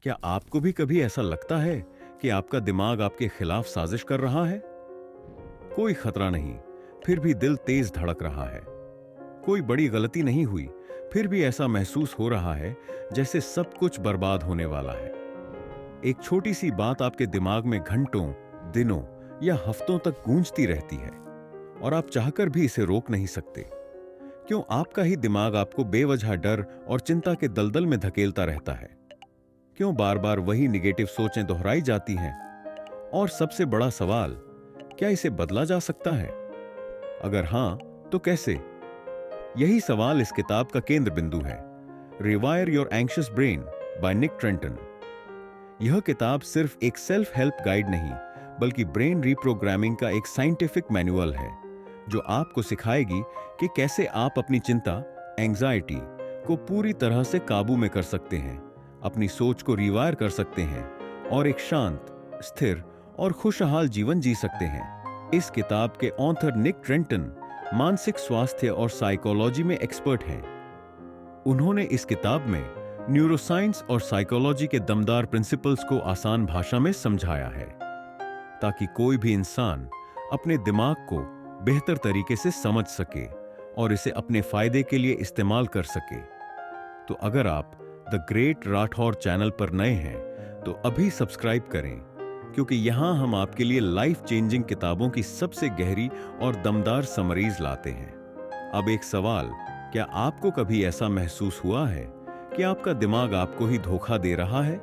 क्या आपको भी कभी ऐसा लगता है कि आपका दिमाग आपके खिलाफ साजिश कर रहा है? कोई खतरा नहीं, फिर भी दिल तेज धड़क रहा है। कोई बड़ी गलती नहीं हुई, फिर भी ऐसा महसूस हो रहा है जैसे सब कुछ बर्बाद होने वाला है। एक छोटी सी बात आपके दिमाग में घंटों, दिनों या हफ्तों तक गूंजती रहती है और आप चाहकर भी इसे रोक नहीं सकते। क्यों आपका ही दिमाग आपको बेवजह डर और चिंता के दलदल में धकेलता रहता है? क्यों बार बार वही निगेटिव सोचें दोहराई जाती हैं? और सबसे बड़ा सवाल, क्या इसे बदला जा सकता है? अगर हां, तो कैसे? यही सवाल इस किताब का केंद्र बिंदु है, rewire your anxious brain by Nick Trenton. यह किताब सिर्फ एक सेल्फ हेल्प गाइड नहीं, बल्कि ब्रेन रीप्रोग्रामिंग का एक साइंटिफिक मैनुअल है, जो आपको सिखाएगी कि कैसे आप अपनी चिंता, एंजाइटी को पूरी तरह से काबू में कर सकते हैं, अपनी सोच को रिवायर कर सकते हैं और एक शांत, स्थिर और खुशहाल जीवन जी सकते हैं। इस किताब के ऑथर निक ट्रेंटन मानसिक स्वास्थ्य और साइकोलॉजी में एक्सपर्ट हैं। उन्होंने इस किताब में न्यूरोसाइंस और साइकोलॉजी के दमदार प्रिंसिपल्स को आसान भाषा में समझाया है, ताकि कोई भी इंसान अपने दिमाग को बेहतर तरीके से समझ सके और इसे अपने फायदे के लिए इस्तेमाल कर सके। तो अगर आप द ग्रेट राठौर चैनल पर नए हैं, तो अभी सब्सक्राइब करें, क्योंकि यहां हम आपके लिए लाइफ चेंजिंग किताबों की सबसे गहरी और दमदार समरीज लाते हैं। अब एक सवाल, क्या आपको कभी ऐसा महसूस हुआ है कि आपका दिमाग आपको ही धोखा दे रहा है?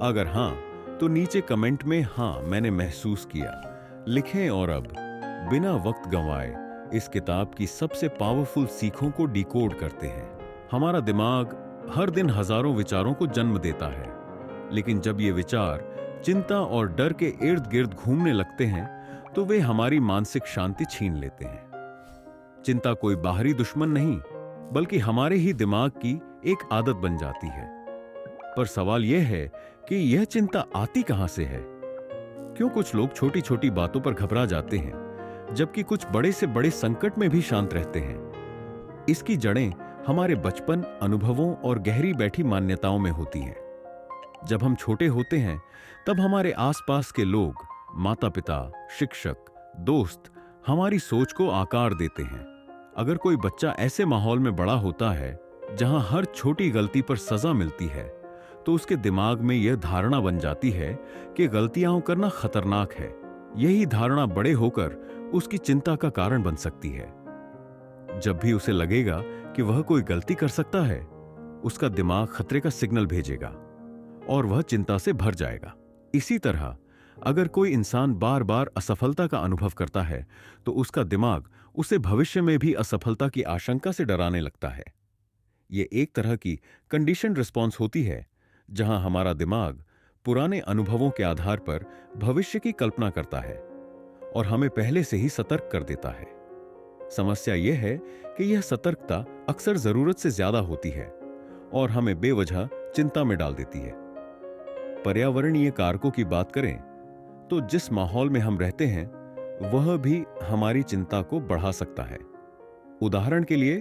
अगर हां, तो नीचे कमेंट में "हां, मैंने महसूस किया" लिखें और अब बिना वक्त गंवाए इस किताब की सबसे पावरफुल सीखों को डिकोड करते हैं। हमारा दिमाग हर दिन हजारों विचारों को जन्म देता है, लेकिन जब ये विचार चिंता और डर के इर्द गिर्द घूमने लगते हैं, तो वे हमारी मानसिक शांति छीन लेते हैं। चिंता कोई बाहरी दुश्मन नहीं, बल्कि हमारे ही दिमाग की एक आदत बन जाती है। पर सवाल यह है कि यह चिंता आती कहां से है? क्यों कुछ लोग छोटी छोटी बातों पर घबरा जाते हैं, जबकि कुछ बड़े से बड़े संकट में भी शांत रहते हैं? इसकी जड़ें हमारे बचपन, अनुभवों और गहरी बैठी मान्यताओं में होती हैं। जब हम छोटे होते हैं, तब हमारे आसपास के लोग, माता पिता, शिक्षक, दोस्त हमारी सोच को आकार देते हैं। अगर कोई बच्चा ऐसे माहौल में बड़ा होता है जहां हर छोटी गलती पर सजा मिलती है, तो उसके दिमाग में यह धारणा बन जाती है कि गलतियां करना खतरनाक है। यही धारणा बड़े होकर उसकी चिंता का कारण बन सकती है। जब भी उसे लगेगा कि वह कोई गलती कर सकता है, उसका दिमाग खतरे का सिग्नल भेजेगा और वह चिंता से भर जाएगा। इसी तरह अगर कोई इंसान बार बार असफलता का अनुभव करता है, तो उसका दिमाग उसे भविष्य में भी असफलता की आशंका से डराने लगता है। यह एक तरह की कंडीशन रिस्पॉन्स होती है, जहां हमारा दिमाग पुराने अनुभवों के आधार पर भविष्य की कल्पना करता है और हमें पहले से ही सतर्क कर देता है। समस्या यह है कि यह सतर्कता अक्सर जरूरत से ज्यादा होती है और हमें बेवजह चिंता में डाल देती है। पर्यावरणीय कारकों की बात करें, तो जिस माहौल में हम रहते हैं, वह भी हमारी चिंता को बढ़ा सकता है। उदाहरण के लिए,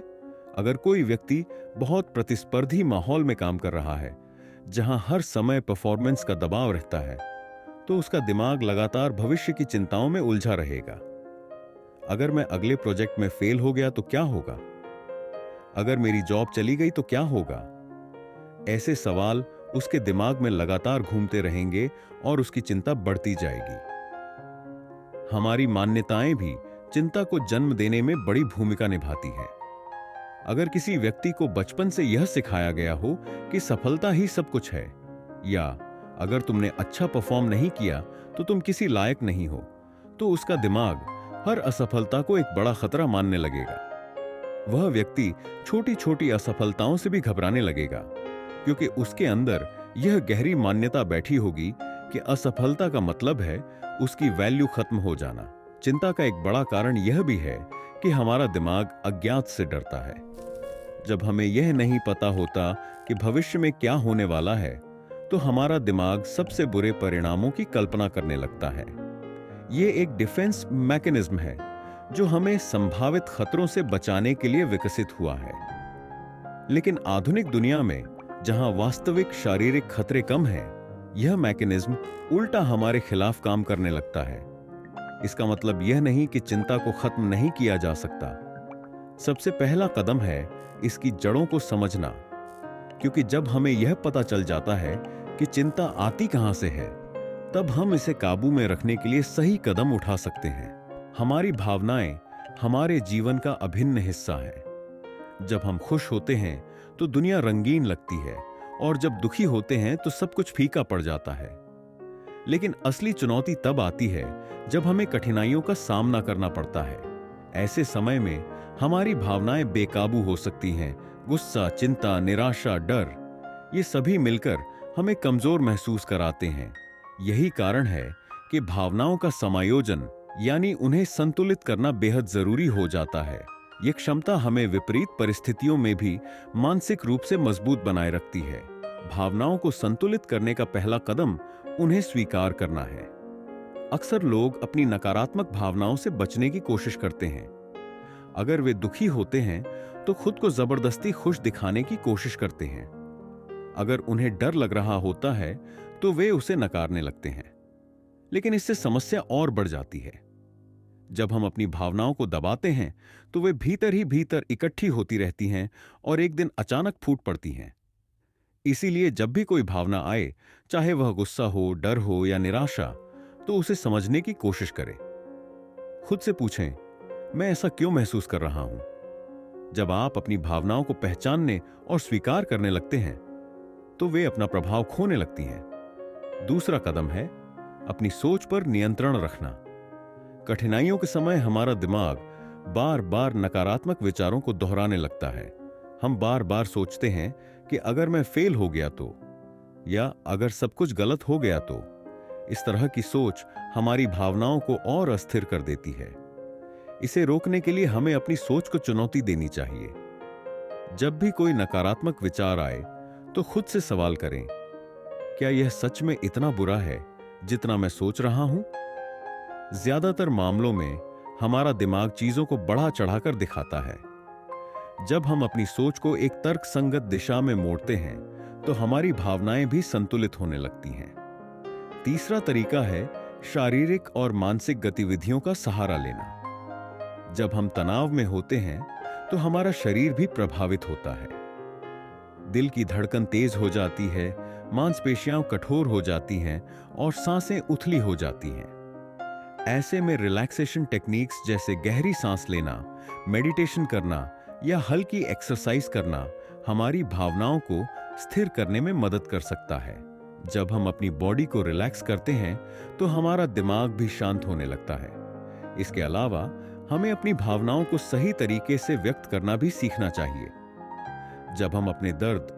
अगर कोई व्यक्ति बहुत प्रतिस्पर्धी माहौल में काम कर रहा है, जहां हर समय परफॉर्मेंस का दबाव रहता है, तो उसका दिमाग लगातार भविष्य की चिंताओं में उलझा रहेगा। अगर मैं अगले प्रोजेक्ट में फेल हो गया तो क्या होगा? अगर मेरी जॉब चली गई तो क्या होगा? ऐसे सवाल उसके दिमाग में लगातार घूमते रहेंगे और उसकी चिंता बढ़ती जाएगी। हमारी मान्यताएं भी चिंता को जन्म देने में बड़ी भूमिका निभाती हैं। अगर किसी व्यक्ति को बचपन से यह सिखाया गया हो कि सफलता ही सब कुछ है, या अगर तुमने अच्छा परफॉर्म नहीं किया तो तुम किसी लायक नहीं हो, तो उसका दिमाग हर असफलता को एक बड़ा खतरा मानने लगेगा। वह व्यक्ति छोटी छोटी असफलताओं से भी घबराने लगेगा, क्योंकि उसके अंदर यह गहरी मान्यता बैठी होगी कि असफलता का मतलब है उसकी वैल्यू खत्म हो जाना। चिंता का एक बड़ा कारण यह भी है कि हमारा दिमाग अज्ञात से डरता है। जब हमें यह नहीं पता होता कि भविष्य में क्या होने वाला है, तो हमारा दिमाग सबसे बुरे परिणामों की कल्पना करने लगता है। यह एक डिफेंस मैकेनिज्म है जो हमें संभावित खतरों से बचाने के लिए विकसित हुआ है। लेकिन आधुनिक दुनिया में जहां वास्तविक शारीरिक खतरे कम हैं, यह मैकेनिज्म उल्टा हमारे खिलाफ काम करने लगता है। इसका मतलब यह नहीं कि चिंता को खत्म नहीं किया जा सकता। सबसे पहला कदम है इसकी जड़ों को समझना, क्योंकि जब हमें यह पता चल जाता है कि चिंता आती कहां से है, तब हम इसे काबू में रखने के लिए सही कदम उठा सकते हैं। हमारी भावनाएं हमारे जीवन का अभिन्न हिस्सा है। जब हम खुश होते हैं तो दुनिया रंगीन लगती है, और जब दुखी होते हैं तो सब कुछ फीका पड़ जाता है। लेकिन असली चुनौती तब आती है जब हमें कठिनाइयों का सामना करना पड़ता है। ऐसे समय में हमारी भावनाएं बेकाबू हो सकती हैं। गुस्सा, चिंता, निराशा, डर, ये सभी मिलकर हमें कमजोर महसूस कराते हैं। यही कारण है कि भावनाओं का समायोजन यानी उन्हें संतुलित करना बेहद जरूरी हो जाता है। यह क्षमता हमें विपरीत परिस्थितियों में भी मानसिक रूप से मजबूत बनाए रखती है। भावनाओं को संतुलित करने का पहला कदम उन्हें स्वीकार करना है। अक्सर लोग अपनी नकारात्मक भावनाओं से बचने की कोशिश करते हैं। अगर वे दुखी होते हैं तो खुद को जबरदस्ती खुश दिखाने की कोशिश करते हैं। अगर उन्हें डर लग रहा होता है तो वे उसे नकारने लगते हैं। लेकिन इससे समस्या और बढ़ जाती है। जब हम अपनी भावनाओं को दबाते हैं तो वे भीतर ही भीतर इकट्ठी होती रहती हैं और एक दिन अचानक फूट पड़ती हैं। इसीलिए जब भी कोई भावना आए, चाहे वह गुस्सा हो, डर हो या निराशा, तो उसे समझने की कोशिश करें। खुद से पूछें, मैं ऐसा क्यों महसूस कर रहा हूं? जब आप अपनी भावनाओं को पहचानने और स्वीकार करने लगते हैं तो वे अपना प्रभाव खोने लगती हैं। दूसरा कदम है अपनी सोच पर नियंत्रण रखना। कठिनाइयों के समय हमारा दिमाग बार बार नकारात्मक विचारों को दोहराने लगता है। हम बार बार सोचते हैं कि अगर मैं फेल हो गया तो, या अगर सब कुछ गलत हो गया तो। इस तरह की सोच हमारी भावनाओं को और अस्थिर कर देती है। इसे रोकने के लिए हमें अपनी सोच को चुनौती देनी चाहिए। जब भी कोई नकारात्मक विचार आए तो खुद से सवाल करें, क्या यह सच में इतना बुरा है जितना मैं सोच रहा हूं? ज्यादातर मामलों में हमारा दिमाग चीजों को बढ़ा चढ़ाकर दिखाता है। जब हम अपनी सोच को एक तर्कसंगत दिशा में मोड़ते हैं तो हमारी भावनाएं भी संतुलित होने लगती हैं। तीसरा तरीका है शारीरिक और मानसिक गतिविधियों का सहारा लेना। जब हम तनाव में होते हैं तो हमारा शरीर भी प्रभावित होता है। दिल की धड़कन तेज हो जाती है, मांसपेशियां कठोर हो जाती हैं और सांसें उथली हो जाती हैं। ऐसे में रिलैक्सेशन टेक्निक्स जैसे गहरी सांस लेना, मेडिटेशन करना या हल्की एक्सरसाइज करना हमारी भावनाओं को स्थिर करने में मदद कर सकता है। जब हम अपनी बॉडी को रिलैक्स करते हैं तो हमारा दिमाग भी शांत होने लगता है। इसके अलावा हमें अपनी भावनाओं को सही तरीके से व्यक्त करना भी सीखना चाहिए। जब हम अपने दर्द,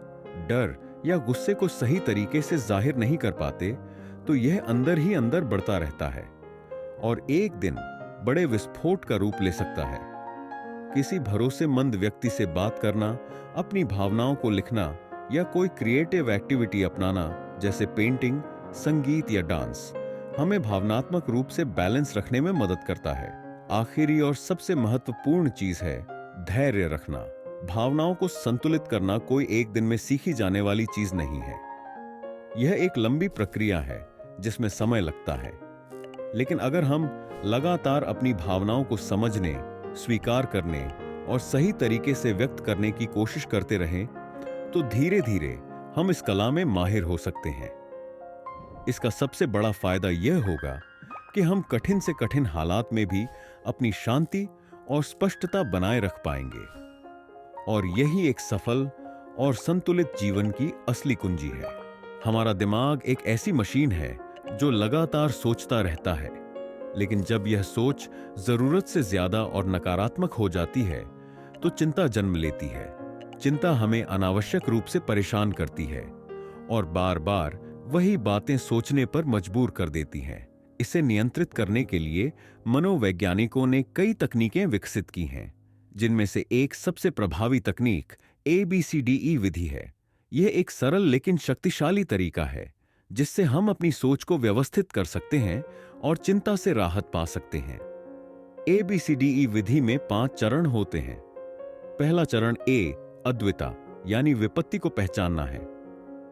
डर या गुस्से को सही तरीके से जाहिर नहीं कर पाते तो यह अंदर ही अंदर बढ़ता रहता है और एक दिन बड़े विस्फोट का रूप ले सकता है। किसी भरोसेमंद व्यक्ति से बात करना, अपनी भावनाओं को लिखना या कोई क्रिएटिव एक्टिविटी अपनाना जैसे पेंटिंग, संगीत या डांस हमें भावनात्मक रूप से बैलेंस रखने में मदद करता है। आखिरी और सबसे महत्वपूर्ण चीज है धैर्य रखना। भावनाओं को संतुलित करना कोई एक दिन में सीखी जाने वाली चीज नहीं है। यह एक लंबी प्रक्रिया है जिसमें समय लगता है। लेकिन अगर हम लगातार अपनी भावनाओं को समझने, स्वीकार करने और सही तरीके से व्यक्त करने की कोशिश करते रहें तो धीरे धीरे हम इस कला में माहिर हो सकते हैं। इसका सबसे बड़ा फायदा यह होगा कि हम कठिन से कठिन हालात में भी अपनी शांति और स्पष्टता बनाए रख पाएंगे। और यही एक सफल और संतुलित जीवन की असली कुंजी है। हमारा दिमाग एक ऐसी मशीन है जो लगातार सोचता रहता है, लेकिन जब यह सोच जरूरत से ज्यादा और नकारात्मक हो जाती है तो चिंता जन्म लेती है। चिंता हमें अनावश्यक रूप से परेशान करती है और बार बार वही बातें सोचने पर मजबूर कर देती हैं। इसे नियंत्रित करने के लिए मनोवैज्ञानिकों ने कई तकनीकें विकसित की हैं, जिनमें से एक सबसे प्रभावी तकनीक ABCDE विधि है। यह एक सरल लेकिन शक्तिशाली तरीका है जिससे हम अपनी सोच को व्यवस्थित कर सकते हैं और चिंता से राहत पा सकते हैं। ABCDE विधि में 5 चरण होते हैं। पहला चरण A, अद्विता यानी विपत्ति को पहचानना है।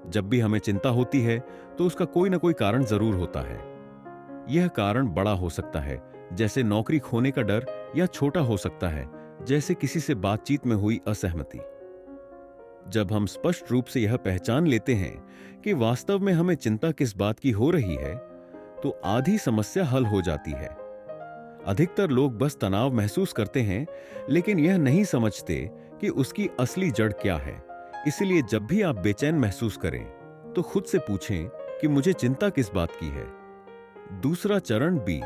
जब भी हमें चिंता होती है तो उसका कोई ना कोई कारण जरूर होता है। यह कारण बड़ा हो सकता है, जैसे नौकरी खोने का डर, या छोटा हो सकता है, जैसे किसी से बातचीत में हुई असहमति। जब हम स्पष्ट रूप से यह पहचान लेते हैं कि वास्तव में हमें चिंता किस बात की हो रही है, तो आधी समस्या हल हो जाती है। अधिकतर लोग बस तनाव महसूस करते हैं, लेकिन यह नहीं समझते कि उसकी असली जड़ क्या है। इसलिए जब भी आप बेचैन महसूस करें, तो खुद से पूछें कि मुझे चिंता किस बात की है। दूसरा चरण बी,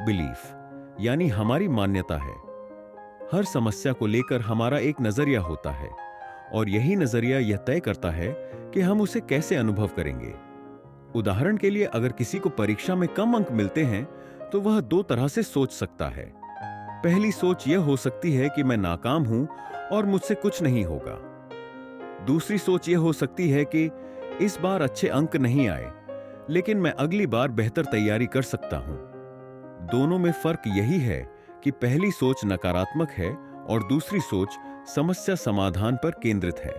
बिलीफ, यानी हमारी मान्यता है। हर समस्या को लेकर हमारा एक नजरिया होता है, और यही नजरिया यह तय करता है कि हम उसे कैसे अनुभव करेंगे। उदाहरण के लिए, अगर किसी को परीक्षा में कम अंक मिलते हैं, तो वह दो तरह से सोच सकता है। पहली सोच यह हो सकती है कि मैं नाकाम हूं और मुझसे कुछ नहीं होगा। दूसरी सोच यह हो सकती है कि इस बार अच्छे अंक नहीं आए, लेकिन मैं अगली बार बेहतर तैयारी कर सकता हूं। दोनों में फर्क यही है कि पहली सोच नकारात्मक है और दूसरी सोच समस्या समाधान पर केंद्रित है।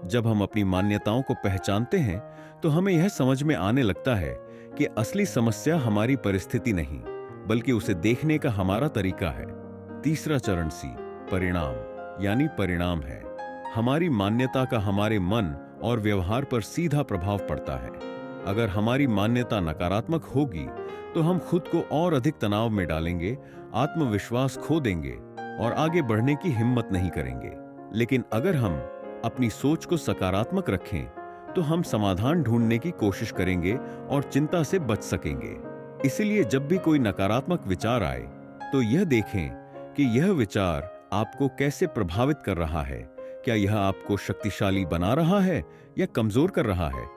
जब हम अपनी मान्यताओं को पहचानते हैं, तो हमें यह समझ में आने लगता है कि असली समस्या हमारी परिस्थिति नहीं, बल्कि उसे देखने का हमारा तरीका है। तीसरा चरण सी, परिणाम, यानी परिणाम है। हमारी मान्यता का हमारे मन और व्यवहार पर सीधा प्रभाव पड़ता है। अगर हमारी मान्यता नकारात्मक होगी, तो हम खुद को और अधिक तनाव में डालेंगे, आत्मविश्वास खो देंगे और आगे बढ़ने की हिम्मत नहीं करेंगे। लेकिन अगर हम अपनी सोच को सकारात्मक रखें, तो हम समाधान ढूंढने की कोशिश करेंगे और चिंता से बच सकेंगे। इसलिए जब भी कोई नकारात्मक विचार आए, तो यह देखें कि यह विचार आपको कैसे प्रभावित कर रहा है। क्या यह आपको शक्तिशाली बना रहा है या कमजोर कर रहा है?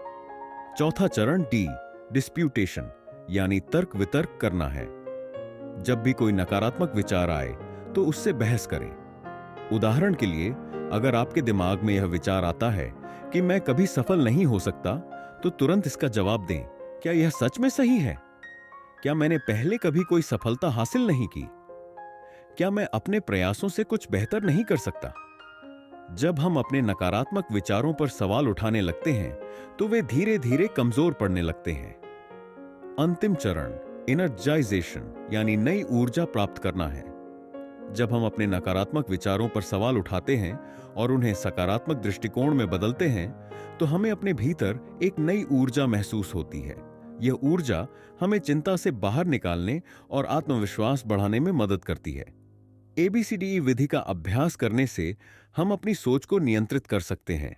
चौथा चरण डी, डिस्प्यूटेशन, यानी तर्क वितर्क करना है। जब भी कोई नकारात्मक विचार आए, तो उससे बहस करें। उदाहरण के लिए, अगर आपके दिमाग में यह विचार आता है कि मैं कभी सफल नहीं हो सकता, तो तुरंत इसका जवाब दें, क्या यह सच में सही है? क्या मैंने पहले कभी कोई सफलता हासिल नहीं की? क्या मैं अपने प्रयासों से कुछ बेहतर नहीं कर सकता? जब हम अपने नकारात्मक विचारों पर सवाल उठाने लगते हैं, तो वे धीरे धीरे कमजोर पड़ने लगते हैं। अंतिम चरण, एनर्जाइजेशन, यानी नई ऊर्जा प्राप्त करना है। जब हम अपने नकारात्मक विचारों पर सवाल उठाते हैं और उन्हें सकारात्मक दृष्टिकोण में बदलते हैं, तो हमें अपने भीतर एक नई ऊर्जा महसूस होती है। यह ऊर्जा हमें चिंता से बाहर निकालने और आत्मविश्वास बढ़ाने में मदद करती है। ABCDE विधि का अभ्यास करने से हम अपनी सोच को नियंत्रित कर सकते हैं,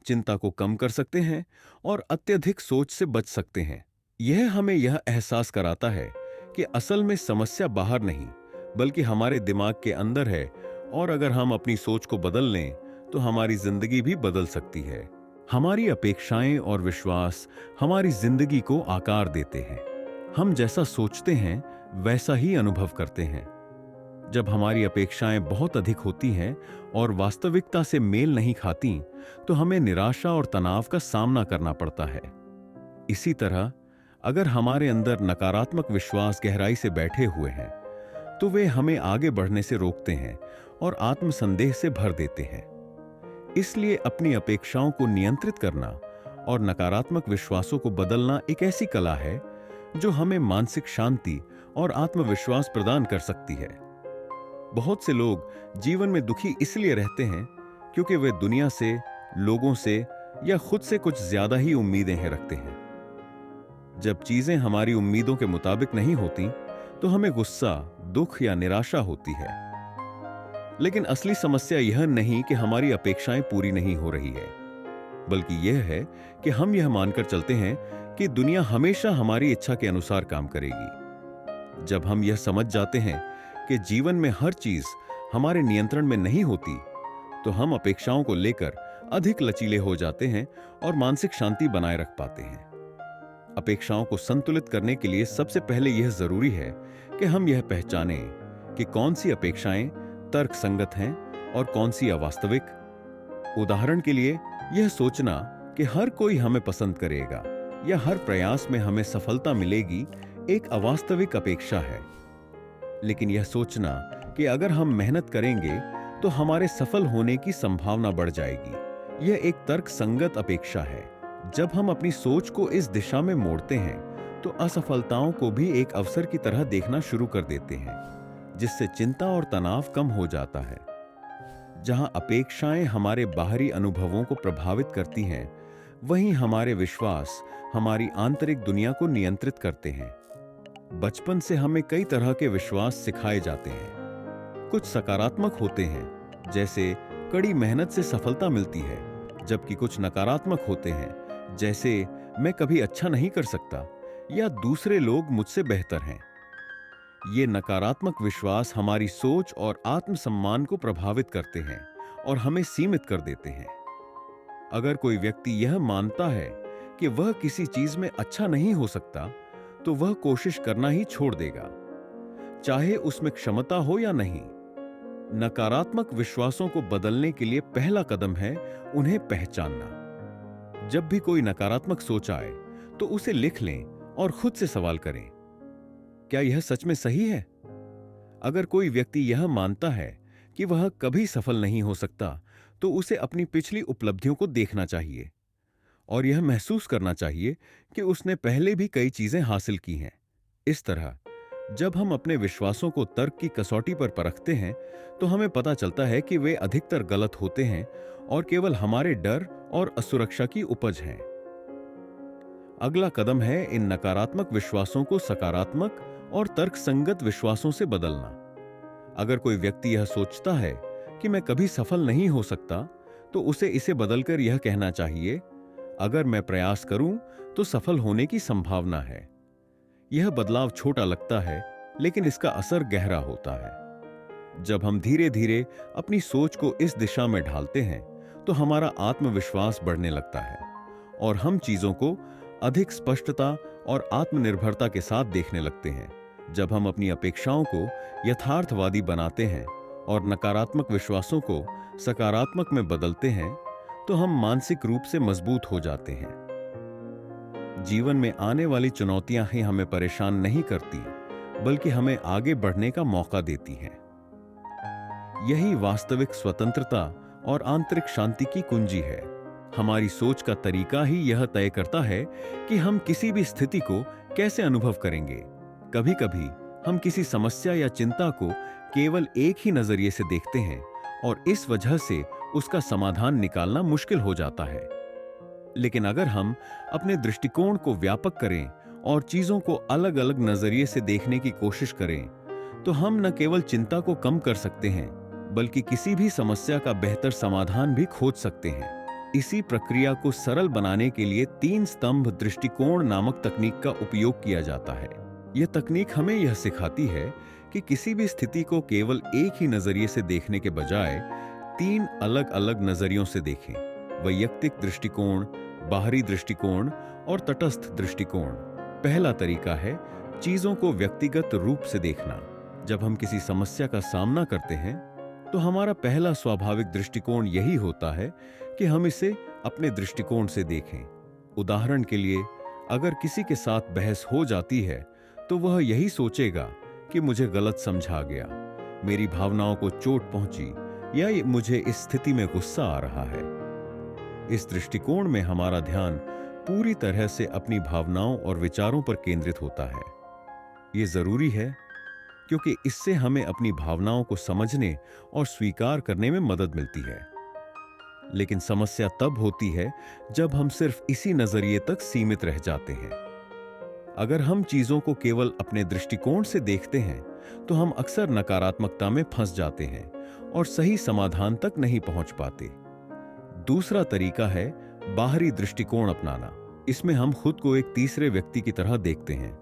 चिंता को कम कर सकते हैं और अत्यधिक सोच से बच सकते हैं। यह हमें यह एहसास कराता है कि असल में समस्या बाहर नहीं, बल्कि हमारे दिमाग के अंदर है, और अगर हम अपनी सोच को बदल लें, तो हमारी जिंदगी भी बदल सकती है। हमारी अपेक्षाएं और विश्वास हमारी जिंदगी को आकार देते हैं। हम जैसा सोचते हैं, वैसा ही अनुभव करते हैं। जब हमारी अपेक्षाएं बहुत अधिक होती हैं और वास्तविकता से मेल नहीं खाती, तो हमें निराशा और तनाव का सामना करना पड़ता है। इसी तरह, अगर हमारे अंदर नकारात्मक विश्वास गहराई से बैठे हुए हैं, तो वे हमें आगे बढ़ने से रोकते हैं और आत्मसंदेह से भर देते हैं। इसलिए अपनी अपेक्षाओं को नियंत्रित करना और नकारात्मक विश्वासों को बदलना एक ऐसी कला है जो हमें मानसिक शांति और आत्मविश्वास प्रदान कर सकती है। बहुत से लोग जीवन में दुखी इसलिए रहते हैं क्योंकि वे दुनिया से, लोगों से या खुद से कुछ ज्यादा ही उम्मीदें रखते हैं। जब चीजें हमारी उम्मीदों के मुताबिक नहीं होती, तो हमें गुस्सा, दुख या निराशा होती है। लेकिन असली समस्या यह नहीं कि हमारी अपेक्षाएं पूरी नहीं हो रही है, बल्कि यह है कि हम यह मानकर चलते हैं कि दुनिया हमेशा हमारी इच्छा के अनुसार काम करेगी। जब हम यह समझ जाते हैं कि जीवन में हर चीज हमारे नियंत्रण में नहीं होती, तो हम अपेक्षाओं को लेकर अधिक लचीले हो जाते हैं और मानसिक शांति बनाए रख पाते हैं। अपेक्षाओं को संतुलित करने के लिए सबसे पहले यह जरूरी है कि हम यह पहचानें कि कौन सी अपेक्षाएं तर्क संगत हैं और कौन सी अवास्तविक। उदाहरण के लिए, यह सोचना कि हर कोई हमें पसंद करेगा या हर प्रयास में हमें सफलता मिलेगी एक अवास्तविक अपेक्षा है। लेकिन यह सोचना कि अगर हम मेहनत करेंगे तो हमारे सफल होने की संभावना बढ़ जाएगी, यह एक तर्क संगत अपेक्षा है। जब हम अपनी सोच को इस दिशा में मोड़ते हैं तो असफलताओं को भी एक अवसर की तरह देखना शुरू कर देते हैं, जिससे चिंता और तनाव कम हो जाता है। जहां अपेक्षाएं हमारे बाहरी अनुभवों को प्रभावित करती हैं, वहीं हमारे विश्वास हमारी आंतरिक दुनिया को नियंत्रित करते हैं। बचपन से हमें कई तरह के विश्वास सिखाए जाते हैं। कुछ सकारात्मक होते हैं, जैसे कड़ी मेहनत से सफलता मिलती है, जबकि कुछ नकारात्मक होते हैं, जैसे मैं कभी अच्छा नहीं कर सकता या दूसरे लोग मुझसे बेहतर हैं। ये नकारात्मक विश्वास हमारी सोच और आत्मसम्मान को प्रभावित करते हैं और हमें सीमित कर देते हैं। अगर कोई व्यक्ति यह मानता है कि वह किसी चीज में अच्छा नहीं हो सकता, तो वह कोशिश करना ही छोड़ देगा, चाहे उसमें क्षमता हो या नहीं। नकारात्मक विश्वासों को बदलने के लिए पहला कदम है उन्हें पहचानना। जब भी कोई नकारात्मक सोच आए तो उसे लिख लें और खुद से सवाल करें, क्या यह सच में सही है? अगर कोई व्यक्ति यह मानता है कि वह कभी सफल नहीं हो सकता, तो उसे अपनी पिछली उपलब्धियों को देखना चाहिए और यह महसूस करना चाहिए कि उसने पहले भी कई चीजें हासिल की हैं। इस तरह जब हम अपने विश्वासों को तर्क की कसौटी पर परखते हैं, तो हमें पता चलता है कि वे अधिकतर गलत होते हैं और केवल हमारे डर और असुरक्षा की उपज हैं। अगला कदम है इन नकारात्मक विश्वासों को सकारात्मक और तर्कसंगत विश्वासों से बदलना। अगर कोई व्यक्ति यह सोचता है कि मैं कभी सफल नहीं हो सकता, तो उसे इसे बदलकर यह कहना चाहिए, अगर मैं प्रयास करूं तो सफल होने की संभावना है। यह बदलाव छोटा लगता है, लेकिन इसका असर गहरा होता है। जब हम धीरे धीरे अपनी सोच को इस दिशा में ढालते हैं, तो हमारा आत्मविश्वास बढ़ने लगता है और हम चीजों को अधिक स्पष्टता और आत्मनिर्भरता के साथ देखने लगते हैं। जब हम अपनी अपेक्षाओं को यथार्थवादी बनाते हैं और नकारात्मक विश्वासों को सकारात्मक में बदलते हैं, तो हम मानसिक रूप से मजबूत हो जाते हैं। जीवन में आने वाली चुनौतियां ही हमें परेशान नहीं करती, बल्कि हमें आगे बढ़ने का मौका देती हैं। यही वास्तविक स्वतंत्रता और आंतरिक शांति की कुंजी है। हमारी सोच का तरीका ही यह तय करता है कि हम किसी भी स्थिति को कैसे अनुभव करेंगे। कभी कभी हम किसी समस्या या चिंता को केवल एक ही नजरिए से देखते हैं और इस वजह से उसका समाधान निकालना मुश्किल हो जाता है। लेकिन अगर हम अपने दृष्टिकोण को व्यापक करें और चीजों को अलग अलग नजरिए से देखने की कोशिश करें, तो हम न केवल चिंता को कम कर सकते हैं, बल्कि किसी भी समस्या का बेहतर समाधान भी खोज सकते हैं। इसी प्रक्रिया को सरल बनाने के लिए 3 स्तंभ दृष्टिकोण नामक तकनीक का उपयोग किया जाता है। यह तकनीक हमें यह सिखाती है कि किसी भी स्थिति को केवल एक ही नजरिए से देखने के बजाय 3 अलग अलग नजरियों से देखें। वैयक्तिक दृष्टिकोण, बाहरी दृष्टिकोण और तटस्थ दृष्टिकोण। पहला तरीका है चीजों को व्यक्तिगत रूप से देखना। जब हम किसी समस्या का सामना करते हैं, तो हमारा पहला स्वाभाविक दृष्टिकोण यही होता है कि हम इसे अपने दृष्टिकोण से देखें। उदाहरण के लिए, अगर किसी के साथ बहस हो जाती है, तो वह यही सोचेगा कि मुझे गलत समझा गया, मेरी भावनाओं को चोट पहुंची या मुझे इस स्थिति में गुस्सा आ रहा है। इस दृष्टिकोण में हमारा ध्यान पूरी तरह से अपनी भावनाओं और विचारों पर केंद्रित होता है। यह जरूरी है क्योंकि इससे हमें अपनी भावनाओं को समझने और स्वीकार करने में मदद मिलती है। लेकिन समस्या तब होती है जब हम सिर्फ इसी नजरिए तक सीमित रह जाते हैं। अगर हम चीजों को केवल अपने दृष्टिकोण से देखते हैं, तो हम अक्सर नकारात्मकता में फंस जाते हैं और सही समाधान तक नहीं पहुंच पाते। दूसरा तरीका है बाहरी दृष्टिकोण अपनाना। इसमें हम खुद को एक तीसरे व्यक्ति की तरह देखते हैं,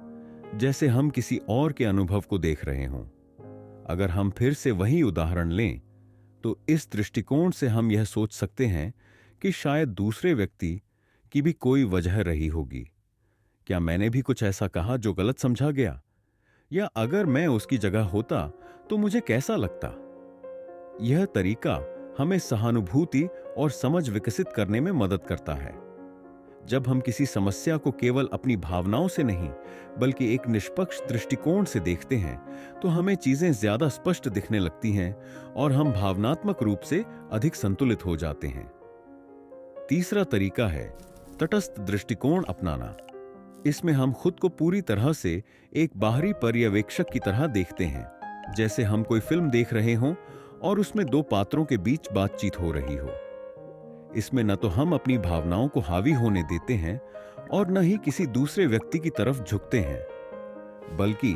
जैसे हम किसी और के अनुभव को देख रहे हों। अगर हम फिर से वही उदाहरण लें, तो इस दृष्टिकोण से हम यह सोच सकते हैं कि शायद दूसरे व्यक्ति की भी कोई वजह रही होगी। क्या मैंने भी कुछ ऐसा कहा जो गलत समझा गया? या अगर मैं उसकी जगह होता तो मुझे कैसा लगता? यह तरीका हमें सहानुभूति और समझ विकसित करने में मदद करता है। जब हम किसी समस्या को केवल अपनी भावनाओं से नहीं, बल्कि एक निष्पक्ष दृष्टिकोण से देखते हैं, तो हमें चीजें ज्यादा स्पष्ट दिखने लगती हैं और हम भावनात्मक रूप से अधिक संतुलित हो जाते हैं। तीसरा तरीका है तटस्थ दृष्टिकोण अपनाना। इसमें हम खुद को पूरी तरह से एक बाहरी पर्यवेक्षक की तरह देखते हैं, जैसे हम कोई फिल्म देख रहे हों और उसमें दो पात्रों के बीच बातचीत हो रही हो। इसमें न तो हम अपनी भावनाओं को हावी होने देते हैं और न ही किसी दूसरे व्यक्ति की तरफ झुकते हैं, बल्कि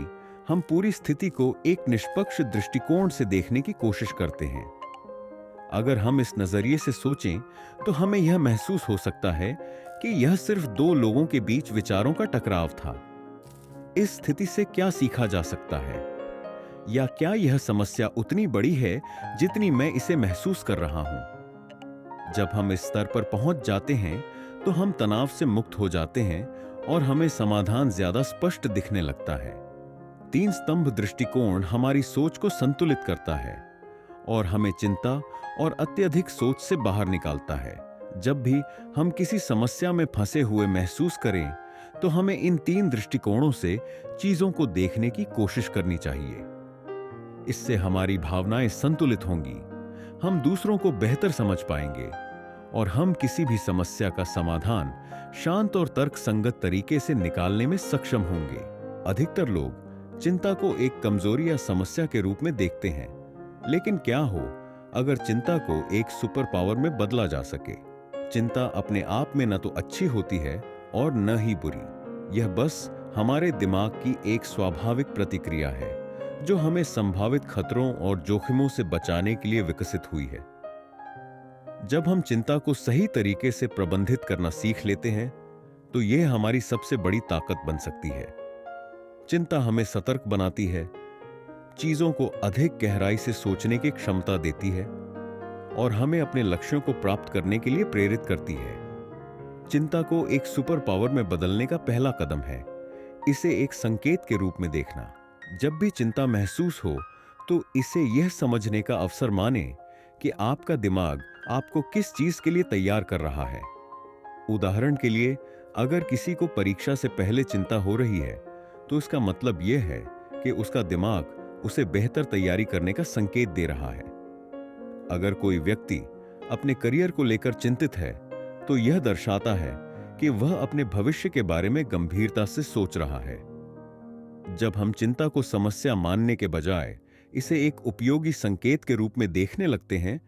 हम पूरी स्थिति को एक निष्पक्ष दृष्टिकोण से देखने की कोशिश करते हैं। अगर हम इस नजरिए से सोचें तो हमें यह महसूस हो सकता है कि यह सिर्फ दो लोगों के बीच विचारों का टकराव था। इस स्थिति से क्या सीखा जा सकता है, या क्या यह समस्या उतनी बड़ी है जितनी मैं इसे महसूस कर रहा हूं? जब हम इस स्तर पर पहुंच जाते हैं तो हम तनाव से मुक्त हो जाते हैं और हमें समाधान ज्यादा स्पष्ट दिखने लगता है। तीन स्तंभ दृष्टिकोण हमारी सोच को संतुलित करता है और हमें चिंता और अत्यधिक सोच से बाहर निकालता है। जब भी हम किसी समस्या में फंसे हुए महसूस करें तो हमें इन तीन दृष्टिकोणों से चीजों को देखने की कोशिश करनी चाहिए। इससे हमारी भावनाएं संतुलित होंगी, हम दूसरों को बेहतर समझ पाएंगे और हम किसी भी समस्या का समाधान शांत और तर्कसंगत तरीके से निकालने में सक्षम होंगे। अधिकतर लोग चिंता को एक कमजोरी या समस्या के रूप में देखते हैं, लेकिन क्या हो अगर चिंता को एक सुपर पावर में बदला जा सके? चिंता अपने आप में न तो अच्छी होती है और न ही बुरी। यह बस हमारे दिमाग की एक स्वाभाविक प्रतिक्रिया है जो हमें संभावित खतरों और जोखिमों से बचाने के लिए विकसित हुई है। जब हम चिंता को सही तरीके से प्रबंधित करना सीख लेते हैं तो यह हमारी सबसे बड़ी ताकत बन सकती है। चिंता हमें सतर्क बनाती है, चीजों को अधिक गहराई से सोचने की क्षमता देती है और हमें अपने लक्ष्यों को प्राप्त करने के लिए प्रेरित करती है। चिंता को एक सुपर पावर में बदलने का पहला कदम है इसे एक संकेत के रूप में देखना। जब भी चिंता महसूस हो तो इसे यह समझने का अवसर माने कि आपका दिमाग आपको किस चीज के लिए तैयार कर रहा है। उदाहरण के लिए, अगर किसी को परीक्षा से पहले चिंता हो रही है तो इसका मतलब यह है कि उसका दिमाग उसे बेहतर तैयारी करने का संकेत दे रहा है। अगर कोई व्यक्ति अपने करियर को लेकर चिंतित है तो यह दर्शाता है कि वह अपने भविष्य के बारे में गंभीरता से सोच रहा है। जब हम चिंता को समस्या मानने के बजाय इसे एक उपयोगी संकेत के रूप में देखने लगते हैं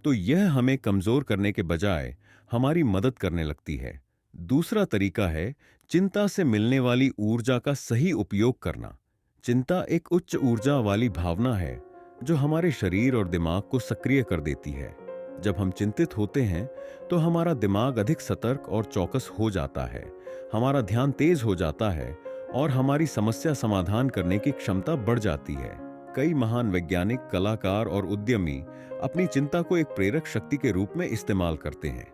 तो यह हमें कमजोर करने के बजाय हमारी मदद करने लगती है। दूसरा तरीका है चिंता से मिलने वाली ऊर्जा का सही उपयोग करना। चिंता एक उच्च ऊर्जा वाली भावना है जो हमारे शरीर और दिमाग को सक्रिय कर देती है। जब हम चिंतित होते हैं तो हमारा दिमाग अधिक सतर्क और चौकस हो जाता है, हमारा ध्यान तेज हो जाता है और हमारी समस्या समाधान करने की क्षमता बढ़ जाती है। कई महान वैज्ञानिक, कलाकार और उद्यमी अपनी चिंता को एक प्रेरक शक्ति के रूप में इस्तेमाल करते हैं।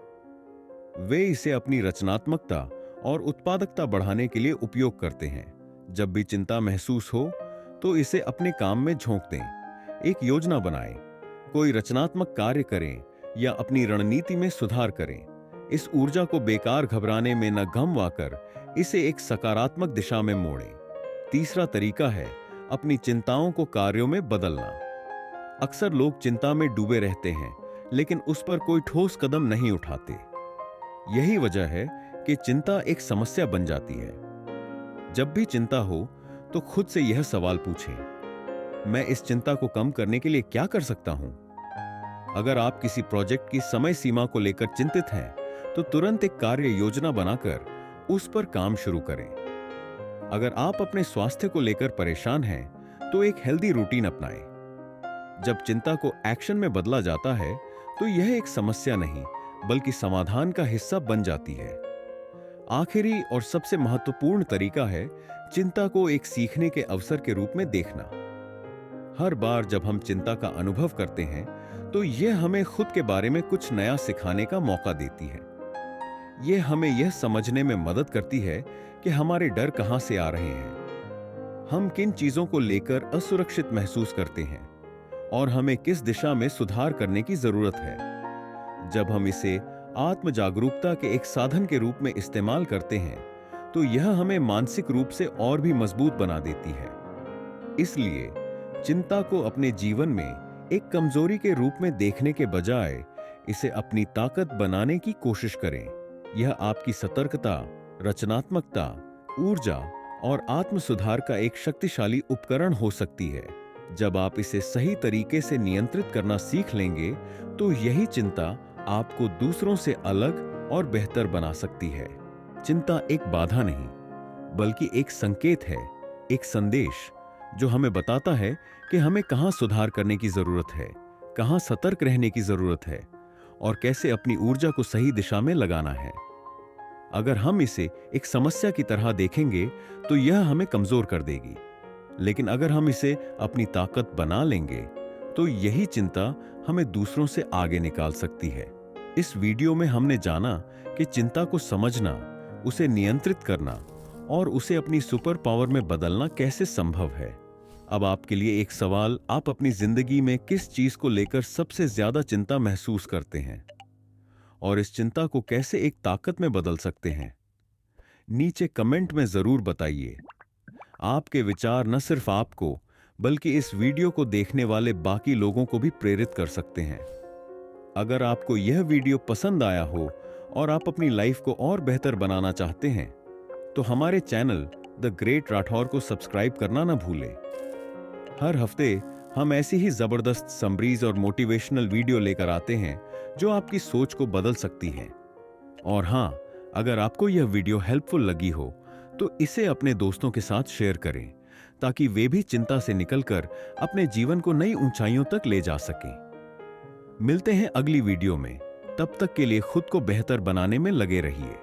वे इसे अपनी रचनात्मकता और उत्पादकता बढ़ाने के लिए उपयोग करते हैं। जब भी चिंता महसूस हो तो इसे अपने काम में झोंक दें, एक योजना बनाएं, कोई रचनात्मक कार्य करें या अपनी रणनीति में सुधार करें। इस ऊर्जा को बेकार घबराने में न गंवाकर इसे एक सकारात्मक दिशा में मोड़ें। तीसरा तरीका है अपनी चिंताओं को कार्यों में बदलना। अक्सर लोग चिंता में डूबे रहते हैं लेकिन उस पर कोई ठोस कदम नहीं उठाते। यही वजह है कि चिंता एक समस्या बन जाती है। जब भी चिंता हो तो खुद से यह सवाल पूछें, मैं इस चिंता को कम करने के लिए क्या कर सकता हूं? अगर आप किसी प्रोजेक्ट की समय सीमा को लेकर चिंतित हैं तो तुरंत एक कार्य योजना बनाकर उस पर काम शुरू करें। अगर आप अपने स्वास्थ्य को लेकर परेशान हैं तो एक हेल्दी रूटीन अपनाएं। जब चिंता को एक्शन में बदला जाता है तो यह एक समस्या नहीं बल्कि समाधान का हिस्सा बन जाती है। आखिरी और सबसे महत्वपूर्ण तरीका है चिंता को एक सीखने के अवसर के रूप में देखना। हर बार जब हम चिंता का अनुभव करते हैं तो यह हमें खुद के बारे में कुछ नया सिखाने का मौका देती है। यह हमें यह समझने में मदद करती है कि हमारे डर कहां से आ रहे हैं, हम किन चीजों को लेकर असुरक्षित महसूस करते हैं और हमें किस दिशा में सुधार करने की जरूरत है। जब हम इसे आत्म जागरूकता के एक साधन के रूप में इस्तेमाल करते हैं तो यह हमें मानसिक रूप से और भी मजबूत बना देती है। इसलिए चिंता को अपने जीवन में एक कमजोरी के रूप में देखने के बजाय इसे अपनी ताकत बनाने की कोशिश करें। यह आपकी सतर्कता, रचनात्मकता, ऊर्जा और आत्म सुधार का एक शक्तिशाली उपकरण हो सकती है। जब आप इसे सही तरीके से नियंत्रित करना सीख लेंगे, तो यही चिंता आपको दूसरों से अलग और बेहतर बना सकती है। चिंता एक बाधा नहीं, बल्कि एक संकेत है, एक संदेश जो हमें बताता है कि हमें कहां सुधार करने की जरूरत है, कहां सतर्क रहने की जरूरत है और कैसे अपनी ऊर्जा को सही दिशा में लगाना है। अगर हम इसे एक समस्या की तरह देखेंगे तो यह हमें कमजोर कर देगी, लेकिन अगर हम इसे अपनी ताकत बना लेंगे तो यही चिंता हमें दूसरों से आगे निकाल सकती है। इस वीडियो में हमने जाना कि चिंता को समझना, उसे नियंत्रित करना और उसे अपनी सुपर पावर में बदलना कैसे संभव है। अब आपके लिए एक सवाल, आप अपनी जिंदगी में किस चीज को लेकर सबसे ज्यादा चिंता महसूस करते हैं और इस चिंता को कैसे एक ताकत में बदल सकते हैं? नीचे कमेंट में जरूर बताइए। आपके विचार न सिर्फ आपको बल्कि इस वीडियो को देखने वाले बाकी लोगों को भी प्रेरित कर सकते हैं। अगर आपको यह वीडियो पसंद आया हो और आप अपनी लाइफ को और बेहतर बनाना चाहते हैं तो हमारे चैनल द ग्रेट राठौर को सब्सक्राइब करना न भूलें। हर हफ्ते हम ऐसी ही जबरदस्त समरीज और मोटिवेशनल वीडियो लेकर आते हैं जो आपकी सोच को बदल सकती हैं। और हां, अगर आपको यह वीडियो हेल्पफुल लगी हो तो इसे अपने दोस्तों के साथ शेयर करें ताकि वे भी चिंता से निकलकर अपने जीवन को नई ऊंचाइयों तक ले जा सकें। मिलते हैं अगली वीडियो में। तब तक के लिए खुद को बेहतर बनाने में लगे रहिए।